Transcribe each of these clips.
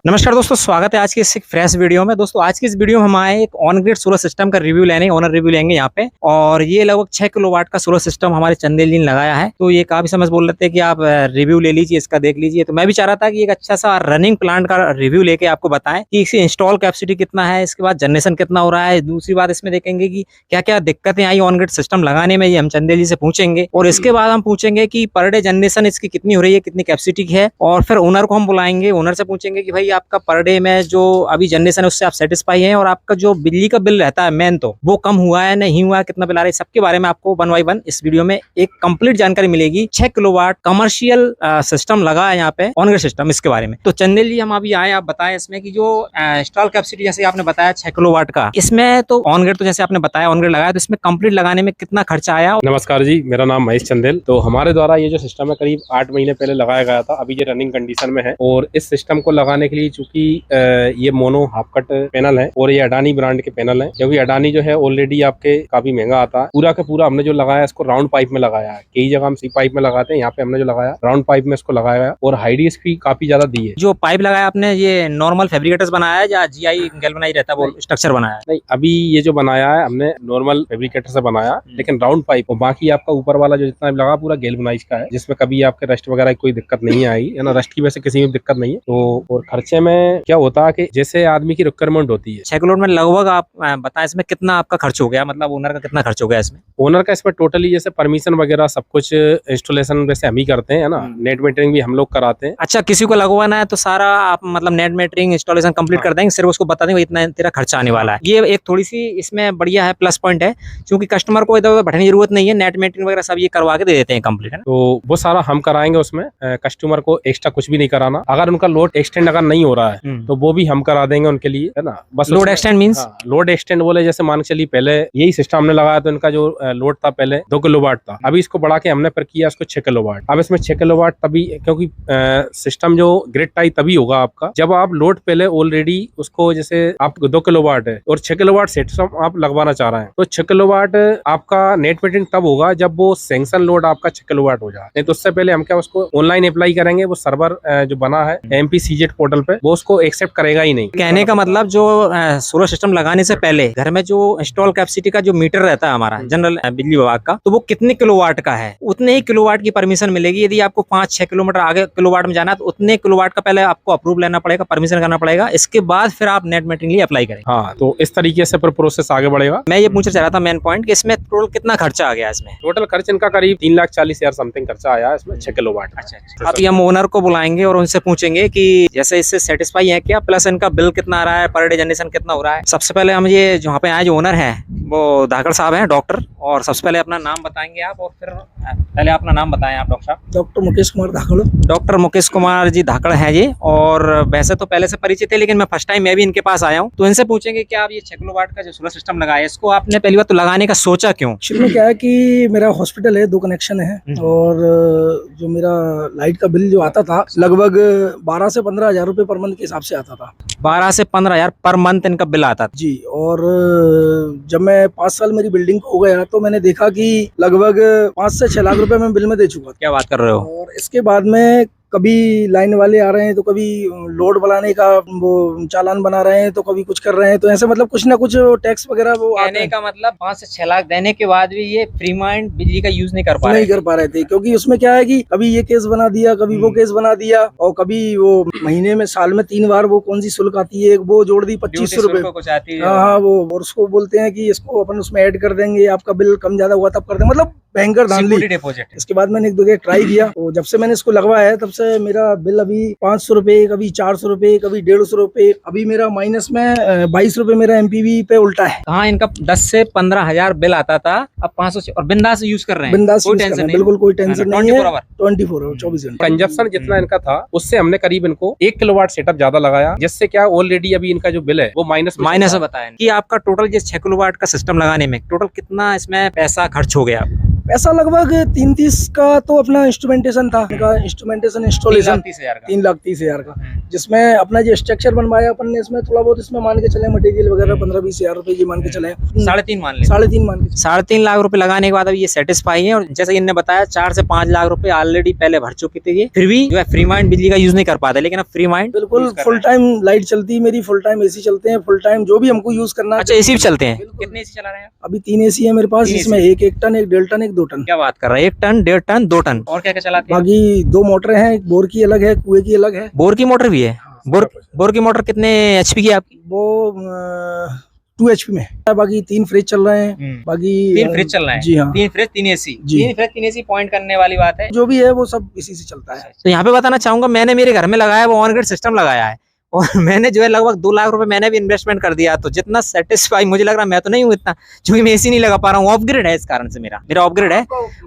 नमस्कार दोस्तों, स्वागत है आज की इस एक फ्रेश वीडियो में। दोस्तों आज की इस वीडियो में हम आए एक ऑन ग्रिड सोलर सिस्टम का रिव्यू लेने, ओनर रिव्यू लेंगे यहाँ पे। और ये लगभग 6 किलोवाट का सोलर सिस्टम हमारे चंदेल जी ने लगाया है। तो ये काफी समय से बोल रहे थे कि आप रिव्यू ले लीजिए, इसका देख लीजिए। तो मैं भी चाह रहा था कि एक अच्छा सा रनिंग प्लांट का रिव्यू लेके आपको बताएं कि इसकी इंस्टॉल कैपेसिटी कितना है, इसके बाद जनरेशन कितना हो रहा है। दूसरी बात इसमें देखेंगे कि क्या क्या दिक्कतें आई ऑन ग्रिड सिस्टम लगाने में, ये हम चंदेल जी से पूछेंगे। और इसके बाद हम पूछेंगे कि पर डे जनरेशन इसकी कितनी हो रही है, कितनी कैपेसिटी की है। और फिर ओनर को हम बुलाएंगे, ओनर से पूछेंगे कि भाई आपका पर डे में जो अभी जनरेशन है उससे आप सेटिस्फाई हैं, और आपका जो बिजली का बिल रहता है मेन, तो वो कम हुआ है नहीं हुआ है, कितना बिल आ रहा है, सबके बारे में आपको 1 बाय 1 इस वीडियो में एक कंप्लीट जानकारी मिलेगी। 6 किलोवाट कमर्शियल सिस्टम लगा है यहाँ पे ऑन ग्रिड सिस्टम, इसके बारे में। तो चंदेल जी हम अभी आए, आप बताएं इसमें कि जो इंस्टॉल कैपेसिटी जैसे आपने बताया 6 किलोवाट का, इसमें तो ऑन ग्रिड, तो जैसे आपने बताया ऑन ग्रिड लगाया, तो इसमें कंप्लीट लगाने में कितना खर्चा आया? नमस्कार जी, मेरा नाम महेश चंदेल। तो हमारे द्वारा ये जो सिस्टम है करीब 8 महीने पहले लगाया गया था। अभी ये रनिंग कंडीशन में है। और इस सिस्टम को लगाने के लिए चूंकि ये मोनो हाफ कट पैनल है और ये अडानी ब्रांड के पैनल है, क्योंकि अडानी जो है ऑलरेडी आपके काफी महंगा आता है। पूरा का पूरा हमने जो लगाया इसको राउंड पाइप में लगाया है। कई जगह हम सी पाइप में लगाते हैं, यहाँ पे हमने जो लगाया राउंड पाइप में इसको लगाया है। और हाइडिस भी काफी ज्यादा दी है। जो पाइप लगाया आपने, ये नॉर्मल फैब्रिकेटर्स बनाया है या जीआई गैल्वेनाइज रहता है वो स्ट्रक्चर बनाया है? नहीं, अभी ये जो बनाया है हमने नॉर्मल फैब्रिकेटर से बनाया, लेकिन राउंड पाइप। और बाकी आपका ऊपर वाला जो जितना लगा पूरा गैल्वेनाइज का है, जिसमें कभी आपके रस्ट वगैरह की कोई दिक्कत नहीं आई है ना। रस्ट की वजह से किसी में दिक्कत नहीं है। तो और खर्चे में क्या होता है कि जैसे आदमी की रिक्वायरमेंट होती है। 6 किलोवाट में लगभग आप बताएं इसमें कितना आपका खर्च हो गया, मतलब ओनर का कितना खर्च हो गया इसमें? ओनर का इसमें टोटली जैसे परमिशन वगैरह सब कुछ इंस्टॉलेशन वैसे हम ही करते हैं ना, नेट मीटरिंग भी हम लोग कराते हैं। अच्छा, किसी को लगवाना है तो सारा आप मतलब नेट मीटरिंग इंस्टॉलेशन कंप्लीट कर देंगे, सिर्फ उसको बता देंगे इतना तेरा खर्चा आने वाला है। ये एक थोड़ी सी इसमें बढ़िया है, प्लस पॉइंट है, क्योंकि कस्टमर को इधर उधर बैठने की जरूरत नहीं है। नेट मीटरिंग वगैरह सब ये करवा के दे देते हैं कंप्लीट, है ना। तो वो सारा हम कराएंगे, उसमें कस्टमर को एक्स्ट्रा कुछ भी नहीं कराना। अगर उनका लोड एक्सटेंड अगर नहीं हो रहा है तो वो भी हम करा देंगे उनके लिए, है ना। बस load extend means? Load extend बोले जैसे मान के चलिए पहले यही सिस्टम हमने लगाया तो इनका जो लोड था पहले 2 किलोवाट था। अभी इसको बढ़ा के हमने पर किया इसको 6 किलोवाट। अब इसमें 6 किलोवाट तभी, क्योंकि सिस्टम जो ग्रिड टाई तभी होगा आपका जब आप लोड पहले ऑलरेडी उसको, जैसे आप 2 किलोवाट है और 6 किलोवाट सिस्टम आप लगवाना चाह रहे हैं, तो 6 किलोवाट आपका नेट मीटरिंग तब होगा जब वो सैंक्शन लोड आपका 6 किलोवाट हो जाए। नहीं तो उससे पहले हम क्या उसको ऑनलाइन अप्लाई करेंगे, वो सर्वर जो बना है MPCZ पोर्टल पे, वो उसको एक्सेप्ट करेगा ही नहीं। कहने का मतलब जो सोलर सिस्टम लगाने से पहले घर में जो इंस्टॉल कैपेसिटी का जो मीटर रहता है हमारा जनरल बिजली विभाग का, तो वो कितने किलोवाट का है, उतने ही किलोवाट की परमिशन मिलेगी। यदि आपको 5-6 किलोमीटर आगे किलोवाट में जाना है तो उतने किलोवाट का पहले आपको अप्रूव लेना पड़ेगा, परमिशन करना पड़ेगा। इसके बाद फिर आप नेट मीटरिंग लिए अप्लाई करें। हाँ, तो इस तरीके से फिर प्रोसेस आगे बढ़ेगा। मैं ये पूछना चाह रहा था मेन पॉइंट कि इसमें टोटल कितना खर्चा आ गया? इसमें टोटल खर्च इनका करीब 3,40,000 समथिंग खर्चा आया इसमें 6 किलोवाट। अच्छा, अभी हम ओनर को बुलाएंगे और उनसे पूछेंगे कि जैसे इससे सेटिस्फाई है क्या, प्लस इनका बिल कितना आ रहा है, पर डे जनरेशन कितना हो रहा है। सबसे पहले हम ये जहाँ पे आए जो ओनर है वो धाकड़ साहब हैं, डॉक्टर। और सबसे पहले अपना नाम बताएंगे आप, और फिर पहले अपना नाम बताएं आप डॉक्टर साहब। डॉक्टर मुकेश कुमार धाकड़। डॉक्टर मुकेश कुमार जी धाकड़ हैं जी। और वैसे तो पहले से परिचित है, लेकिन मैं फर्स्ट टाइम मैं भी इनके पास आया हूँ। तो इनसे पूछेंगे कि आप ये 6 किलोवाट का जो सोलर सिस्टम लगाया है, इसको आपने पहली बार तो लगाने का सोचा क्यों? एक्चुअली में क्या है कि मेरा हॉस्पिटल है, 2 कनेक्शन है, और जो मेरा लाइट का बिल जो आता था लगभग 12 से 15 हजार रुपए पर मंथ के हिसाब से आता था। 12 से 15 हजार पर मंथ इनका बिल आता था जी। और जब मैं 5 साल मेरी बिल्डिंग हो गया तो मैंने देखा कि लगभग 5 से 6 लाख रुपए मैं बिल में दे चुका था। क्या बात कर रहे हो? और इसके बाद में कभी लाइन वाले आ रहे हैं तो कभी लोड बढ़ाने का वो चालान बना रहे हैं, तो कभी कुछ कर रहे हैं, तो ऐसे मतलब कुछ ना कुछ टैक्स वगैरह वो कहने का मतलब 5 से 6 लाख देने के बाद भी ये फ्री माइंड बिजली का यूज नहीं कर पा रहे थे। क्योंकि उसमें क्या है कि कभी ये केस बना दिया, कभी वो केस बना दिया, और कभी वो महीने में साल में 3 बार वो कौन सी शुल्क आती है, वो जोड़ दी 2500 रुपए। हाँ, वो और उसको बोलते हैं कि इसको अपन उसमें ऐड कर देंगे, आपका बिल कम ज्यादा हुआ तब कर देंगे, मतलब भयंकर धांधली डिपॉजिट। इसके बाद मैंने 1-2 ट्राई किया, तो जब से मैंने इसको लगवाया है तब से मेरा बिल अभी 500 रुपए, कभी 400 रुपए, कभी 150 रुपए, अभी मेरा माइनस में 22 रुपए मेरा MPV पे उल्टा है। हाँ, इनका 10 से 15 हजार बिल आता था, अब 500 और बिंदास यूज कर रहे हैं। बिंदास यूज कर रहे हैं, बिल्कुल कोई टेंशन नहीं है। 24 घंटे कंजप्शन जितना इनका था उससे हमने करीब इनको 1 किलोवाट सेटअप ज्यादा लगाया, जिससे क्या ऑलरेडी अभी इनका जो बिल है वो माइनस में बताया कि आपका टोटल जिस 6 किलोवाट का सिस्टम लगाने में टोटल कितना इसमें पैसा खर्च हो गया? पैसा लगभग 330 का तो अपना इंस्ट्रूमेंटेशन था, इंस्ट्रूमेंटेशन इंस्टॉलेशन 3,30,000 का, जिसमें अपना जो स्ट्रक्चर बनवाया अपन ने, इसमें थोड़ा बहुत इसमें मान के चले मटेरियल वगैरह 15-20 हजार रुपए ये मान के चले, 3.5 मान ले, 3.5 मान के 3.5 लाख रुपए लगाने के बाद अब ये सेटिस्फाई है। और जैसे कि इन्होंने बताया 4 से 5 लाख रुपए ऑलरेडी पहले भर चुके थे ये, फिर भी जो है फ्री माइंड बिजली का यूज नहीं कर पाते, लेकिन अब फ्री माइंड बिल्कुल फुल टाइम लाइट चलती है मेरी, फुल टाइम एसी चलते हैं, फुल टाइम जो भी हमको यूज करना है। अच्छा एसी भी चलते हैं? कितने एसी चला रहे हैं? अभी 3 एसी है मेरे पास, इसमें एक टन, एक 1.5 टन, एक 2 टन। क्या बात कर रहा है, 1 टन, 1.5 टन, 2 टन, और क्या क्या चलाते हैं? बाकी 2 मोटर हैं, एक बोर की अलग है, कुएं की अलग है। बोर की मोटर भी है? बोर की मोटर कितने एचपी की आपकी? वो 2 HP में है। बाकी 3 फ्रिज चल रहे हैं, बाकी 3 फ्रिज चल रहे हैं। जी हाँ, 3 फ्रिज 3 एसी, जी। 3 फ्रिज 3 एसी पॉइंट करने वाली बात है। जो भी है वो सब इसी से चलता है। तो यहाँ पे बताना चाहूंगा, मैंने मेरे घर में लगाया वो ऑन ग्रिड सिस्टम लगाया है, और मैंने जो है लगभग 2 लाख रुपए मैंने भी इन्वेस्टमेंट कर दिया। तो जितना सेटिस्फाई मुझे लग रहा है मैं तो नहीं हूँ इतना, क्योंकि मैं एसी नहीं लगा पा रहा हूँ। ऑफ ग्रिड है इस कारण से, मेरा ऑफ ग्रिड है।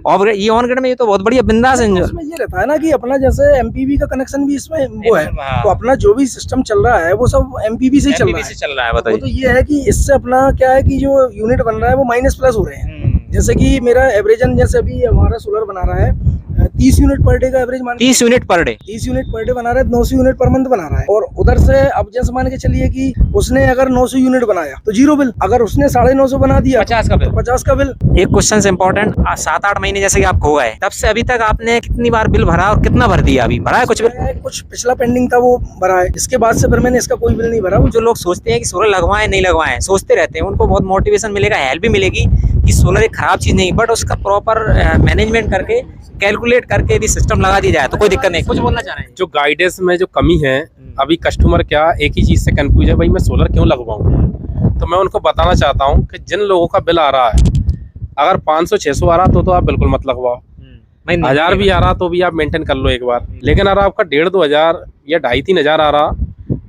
ऑफ ग्रिड, ये ऑन ग्रिड में ये तो बहुत बढ़िया बिंदास है। इसमें ये रहता है ना कि अपना जैसे MPV का कनेक्शन भी इसमें वो है, तो अपना जो भी सिस्टम चल रहा है वो सब MPV से चल रहा है। बताइए। तो ये है कि इससे अपना क्या है कि जो यूनिट बन रहा है वो माइनस प्लस हो रहे हैं। जैसे कि मेरा एवरेजन, जैसे अभी हमारा सोलर बना रहा है 30 यूनिट पर डे का एवरेज मान, 30 unit per day, 30 unit per day बना रहा है, 900 यूनिट पर मंथ बना रहा है। और उधर से अब जैसे मान के चलिए कि उसने अगर 900 यूनिट बनाया तो 0 बिल, अगर उसने 950 बना दिया 50 का बिल, तो 50 का बिल। एक क्वेश्चन इंपॉर्टेंट, 7-8 महीने जैसे कि आप हो गए, तब से अभी तक आपने कितनी बार बिल भरा और कितना भर दिया? अभी भरा है कुछ बिल? कुछ पिछला पेंडिंग था वो भरा है, इसके बाद से फिर मैंने इसका कोई बिल नहीं भरा। जो लोग सोचते हैं कि सोलर लगवाएं नहीं लगवाएं, सोचते रहते हैं, उनको बहुत मोटिवेशन मिलेगा, हेल्प भी मिलेगी कि सोलर एक खराब चीज नहीं, बट उसका प्रॉपर मैनेजमेंट करके, कैलकुलेट करके यदि सिस्टम लगा दी जाए तो कोई दिक्कत नहीं। कुछ बोलना चाह रहे हैं? जो गाइडेंस में जो कमी है, अभी कस्टमर क्या एक ही चीज से कंफ्यूज है, भाई मैं सोलर क्यों लगवाऊं? तो मैं उनको बताना चाहता हूं कि जिन लोगों का बिल आ रहा है, अगर 500-600 आ रहा तो आप बिल्कुल मत लगवाओ, 1000 भी आ रहा तो भी आप मेंटेन कर लो एक बार। लेकिन अगर आपका 1,500-2 हजार या 2,500-3 हजार आ रहा,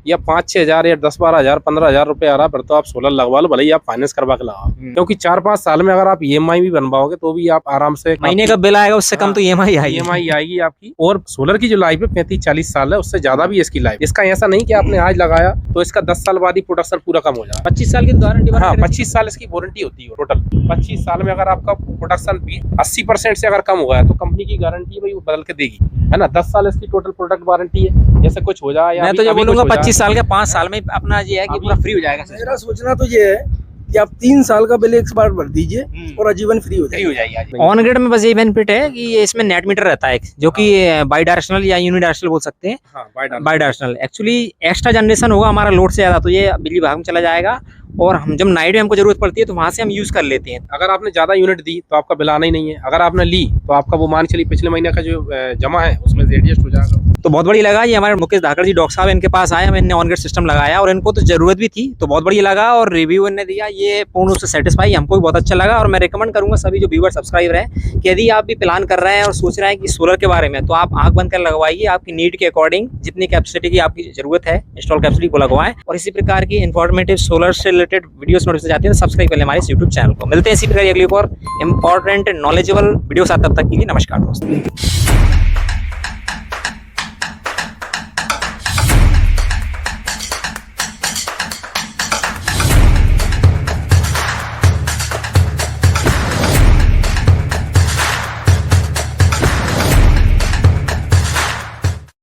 या 5-6 हजार या 10-12 हजार 15 हजार रुपए आ रहा, फिर तो आप सोलर लगवा लो, भले ही आप फाइनेंस करवा के लगाओ। क्योंकि 4-5 साल में अगर आप EMI भी बनवाओगे तो भी आप आराम से, महीने का बिल आएगा उससे कम तो EMI आएगी आपकी। और सोलर की जो लाइफ है 35-40 साल है, उससे ज्यादा भी इसकी लाइफ। इसका ऐसा नहीं कि आपने आज लगाया तो इसका 10 साल बाद ही प्रोडक्शन पूरा कम हो जाए। 25 साल की गारंटी? हाँ, 25 साल इसकी वारंटी होती है टोटल। 25 साल में अगर आपका प्रोडक्शन 80% से अगर कम हुआ है तो कंपनी की गारंटी भाई वो बदल के देगी, है ना। 10 साल इसकी टोटल प्रोडक्ट वारंटी है। जैसे कुछ हो जाए, मैं तो ये बोलूंगा 25 साल के 5 साल में अपना ये है कि पूरा फ्री हो जाएगा। मेरा सोचना तो ये है कि आप 3 साल का बिल एक बार भर दीजिए और आजीवन फ्री हो जाएगी। ऑन ग्रिड में बस ये बेनिफिट है कि ये इसमें नेट मीटर रहता है, जो कि बाई डायरेक्शनल या यूनिडायरेक्शनल बोल सकते हैं। By directional actually extra generation होगा हमारा लोड से ज्यादा, तो ये बिजली विभाग में चला जाएगा, और हम जब नाइट में हमको जरूरत पड़ती है तो वहां से हम यूज कर लेते हैं। अगर आपने ज्यादा यूनिट दी तो आपका बिल आना ही नहीं है, अगर आपने ली तो आपका वो मान चलिए पिछले महीने का जो जमा है उसमें से एडजस्ट हो जाएगा। तो बहुत बढ़िया लगा। ये हमारे मुकेश धाकड़ जी डॉक्टर साहब इनके पास आए, इन्होंने ऑन ग्रिड सिस्टम लगाया और इनको तो जरूरत भी थी, तो बहुत बढ़िया लगा, और रिव्यू इन्होंने दिया, ये पूर्ण रूप से सेटिस्फाई, हमको भी बहुत अच्छा लगा। और मैं रिकमेंड करूंगा सभी जो व्यूअर सब्सक्राइबर हैं कि यदि आप भी प्लान कर रहे हैं और सोच रहे हैं कि सोलर के बारे में, तो आप आंख बंद कर लगवाइए, आपकी नीड के अकॉर्डिंग जितनी कैपेसिटी की आपकी जरूरत है इंस्टॉल कैपेसिटी को लगवाएं। और इसी प्रकार की इन्फॉर्मेटिव सोलर से रिलेटेड वीडियोस नोटिस जाती है तो सब्सक्राइब कर लें हमारे यूट्यूब चैनल को। मिलते हैं इसी प्रकार अगली और इंपॉर्टेंट नॉलेजेबल वीडियो साथ, तब तक के लिए नमस्कार दोस्तों।